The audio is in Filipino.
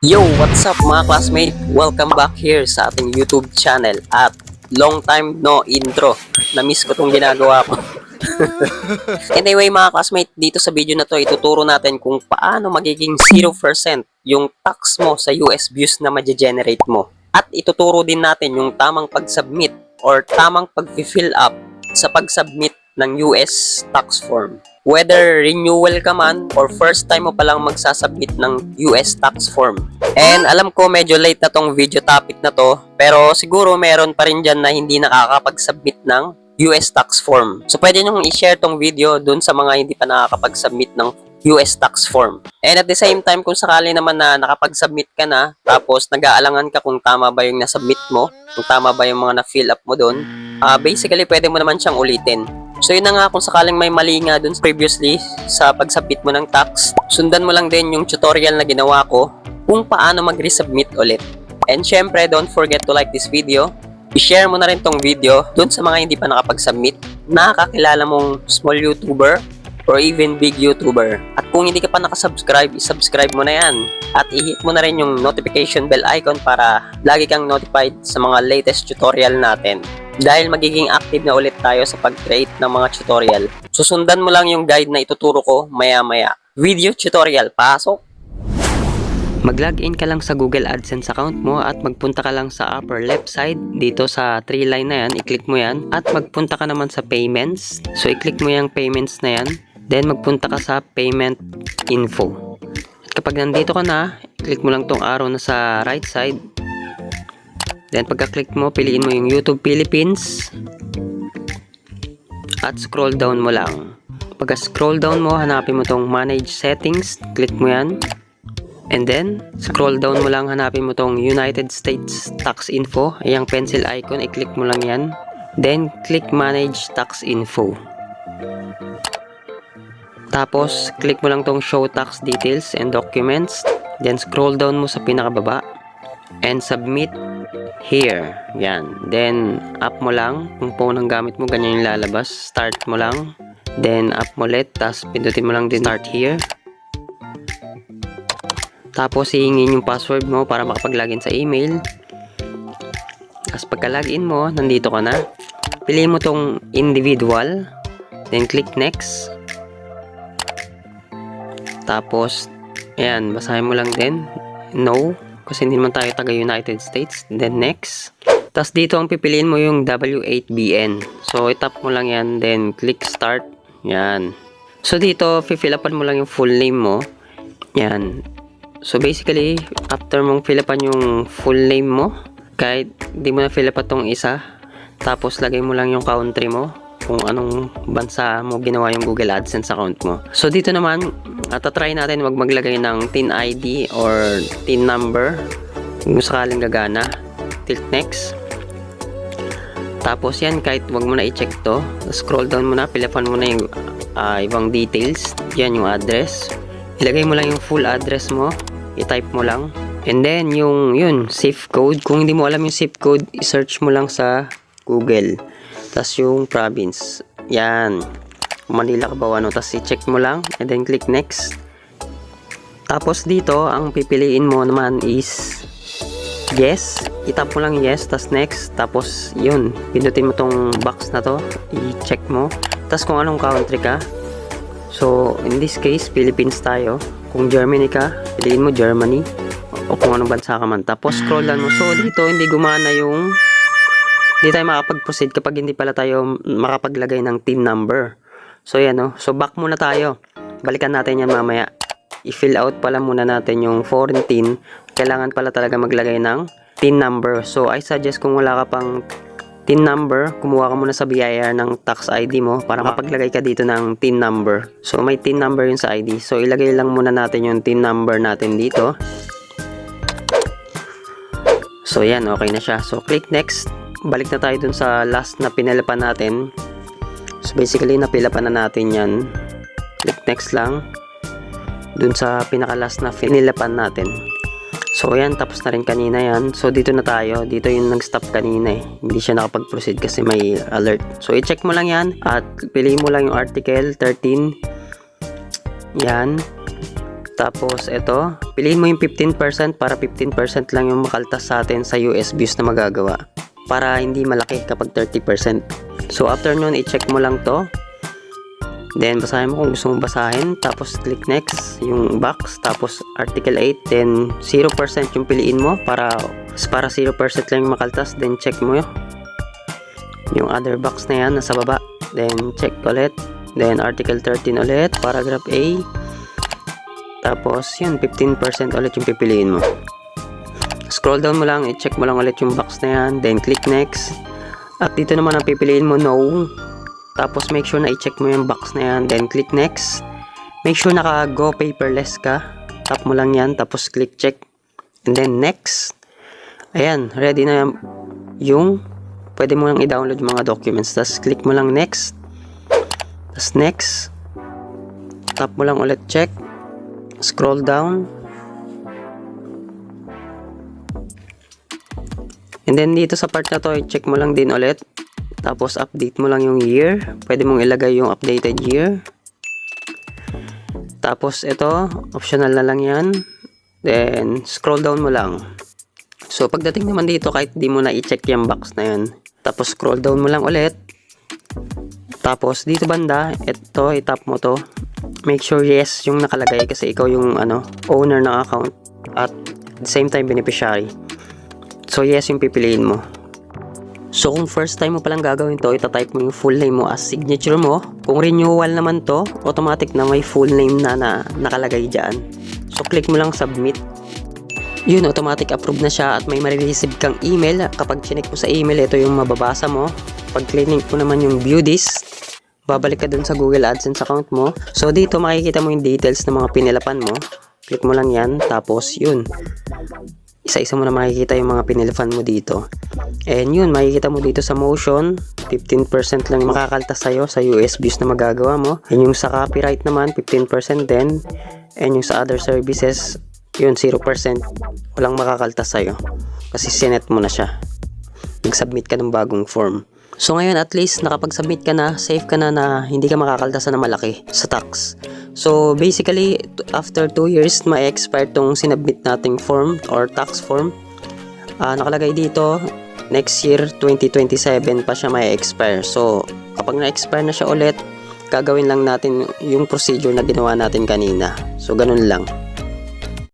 Yo, what's up mga classmate? Welcome back here sa ating YouTube channel at long time no intro. Na-miss ko tong ginagawa ko. Anyway mga classmate, dito sa video na to ituturo natin kung paano magiging 0% yung tax mo sa US views na ma-generate mo. At ituturo din natin yung tamang pag-submit or tamang pag-fill up sa pag-submit ng US tax form. Whether renewal ka man or first time mo palang magsasubmit ng US tax form. And alam ko medyo late na tong video topic na to, pero siguro meron pa rin dyan na hindi nakakapag-submit ng US tax form. So pwede nyo i-share tong video dun sa mga hindi pa nakakapag-submit ng US tax form. And at the same time, kung sakali naman na nakapag-submit ka na, tapos nag-aalangan ka kung tama ba yung nasubmit mo, kung tama ba yung mga na-fill up mo dun, basically pwede mo naman siyang ulitin. So yun na nga, kung sakaling may mali nga dun previously sa pag-submit mo ng tax, sundan mo lang din yung tutorial na ginawa ko kung paano mag-resubmit ulit. And syempre, don't forget to like this video. I-share mo na rin tong video dun sa mga hindi pa nakapag-submit, nakakakilala mong small YouTuber or even big YouTuber. At kung hindi ka pa nakasubscribe, i-subscribe mo na yan. At i-hit mo na rin yung notification bell icon para lagi kang notified sa mga latest tutorial natin. Dahil magiging active na ulit tayo sa pag-create ng mga tutorial. Susundan mo lang yung guide na ituturo ko maya-maya. Video tutorial, pasok! Mag-login ka lang sa Google AdSense account mo at magpunta ka lang sa upper left side dito sa 3 line na yan, i-click mo yan at magpunta ka naman sa payments. So i-click mo yung payments na yan, then magpunta ka sa payment info. At kapag nandito ka na, i-click mo lang tong arrow na sa right side. Then pagka-click mo, piliin mo yung YouTube Philippines at scroll down mo lang. Pagka-scroll down mo, hanapin mo tong manage settings, click mo yan. And then, scroll down mo lang, hanapin mo tong United States Tax Info. Yung pencil icon, i-click mo lang yan. Then, click Manage Tax Info. Tapos, click mo lang tong Show Tax Details and Documents. Then, scroll down mo sa pinakababa. And submit here. Yan. Then, up mo lang. Kung phone ang gamit mo, ganyan yung lalabas. Start mo lang. Then, up mo ulit. Tapos, pindutin mo lang din Start Here. Tapos, hihingin yung password mo para makapag-login sa email. Tapos, pagka-login mo, nandito ka na. Piliin mo tong individual. Then, click next. Tapos, ayan, basahin mo lang din. No. Kasi hindi naman tayo taga United States. Then, next. Tapos, dito ang pipiliin mo yung W8BN. So, itap mo lang yan. Then, click start. Yan. So, dito, fill upan mo lang yung full name mo. Yan. So basically, after mong fill upan yung full name mo, kahit di mo na fill up itong isa, tapos lagay mo lang yung country mo, kung anong bansa mo ginawa yung Google AdSense account mo. So dito naman, try natin wag maglagay ng TIN ID or TIN number, kung sakaling gagana. Tilt next. Tapos yan, kahit wag mo na i-check to, scroll down mo na, fill upan mo na yung ibang details. Yan yung address. Ilagay mo lang yung full address mo. I-type mo lang. And then, yun, zip code. Kung hindi mo alam yung zip code, i-search mo lang sa Google. Tapos yung province. Yan. Manila ka ba ano? Tapos i-check mo lang. And then, click next. Tapos dito, ang pipiliin mo naman is yes. I-tap mo lang yes. Tapos next. Tapos, yun. Pindutin mo tong box na to. I-check mo. Tapos kung anong country ka. So, in this case, Philippines tayo. Kung Germany ka, piliin mo Germany. O kung anong bansa ka man. Tapos, scroll down mo. So, dito, hindi gumana yung... Hindi tayo makapag-proceed kapag hindi pala tayo makapaglagay ng TIN number. So, yan o. So, back muna tayo. Balikan natin yan mamaya. I-fill out pala muna natin yung foreign TIN. Kailangan pala talaga maglagay ng TIN number. So, I suggest kung wala ka pang TIN number, kumuha ka muna sa BIR ng tax ID mo para mapaglagay ka dito ng TIN number. So, may TIN number yun sa ID. So, ilagay lang muna natin yung TIN number natin dito. So, yan. Okay na siya. So, click next. Balik na tayo dun sa last na pinilapan natin. So, basically, napilapan na natin yan. Click next lang. Dun sa pinaka-last na pinilapan natin. So, ayan, tapos na rin kanina yan. So, dito na tayo. Dito yung nag-stop kanina eh. Hindi siya nakapag-proceed kasi may alert. So, i-check mo lang yan. At piliin mo lang yung article 13. Yan. Tapos ito, piliin mo yung 15% para 15% lang yung makaltas sa atin sa US views na magagawa. Para hindi malaki kapag 30%. So after nun, i-check mo lang to. Then basahin mo kung gusto mong basahin. Tapos click next, yung box. Tapos article 8. Then 0% yung piliin mo para 0% lang yung makaltas. Then check mo yung other box na yan nasa baba. Then check ulit. Then article 13 ulit, paragraph A. Tapos yun, 15% ulit yung pipiliin mo. Scroll down mo lang, i-check mo lang ulit yung box na yan. Then click next. At dito naman ang pipiliin mo, no. Tapos make sure na i-check mo yung box na yan. Then click next. Make sure naka go paperless ka. Tap mo lang yan. Tapos click check. And then next. Ayan. Ready na yung pwede mo lang i-download yung mga documents. Tapos click mo lang next. Tapos next. Tap mo lang ulit check. Scroll down. And then dito sa part na to, i-check mo lang din ulit. Tapos update mo lang yung year. Pwede mong ilagay yung updated year. Tapos ito, optional na lang yan. Then scroll down mo lang. So pagdating naman dito, kahit di mo na i-check yung box na yan. Tapos scroll down mo lang ulit. Tapos dito banda, ito, i-tap mo to. Make sure yes yung nakalagay kasi ikaw yung owner ng account at the same time beneficiary. So yes yung pipiliin mo. So kung first time mo palang gagawin to, itatype mo yung full name mo as signature mo. Kung renewal naman to, automatic na may full name na nakalagay dyan. So click mo lang submit. Yun, automatic approve na siya at may marireceive kang email. Kapag chinek mo sa email, ito yung mababasa mo. Pag click mo naman yung view this, babalik ka dun sa Google AdSense account mo. So dito makikita mo yung details ng mga pinilapan mo. Click mo lang yan, tapos yun. Isa-isa mo na makikita yung mga pinilafan mo dito. And yun, makikita mo dito sa motion, 15% lang makakaltas sa'yo sa US views na magagawa mo. And yung sa copyright naman, 15% din. And yung sa other services, yun, 0%. Walang makakaltas sa'yo. Kasi sinet mo na siya. Nag-submit ka ng bagong form. So ngayon at least nakapag-submit ka na, safe ka na hindi ka makakaltasan na malaki sa tax. So basically after 2 years ma-expire tong sinubmit nating form or tax form. Nakalagay dito next year 2027 pa siya ma-expire. So kapag na-expire na siya ulit, gagawin lang natin yung procedure na ginawa natin kanina. So ganun lang.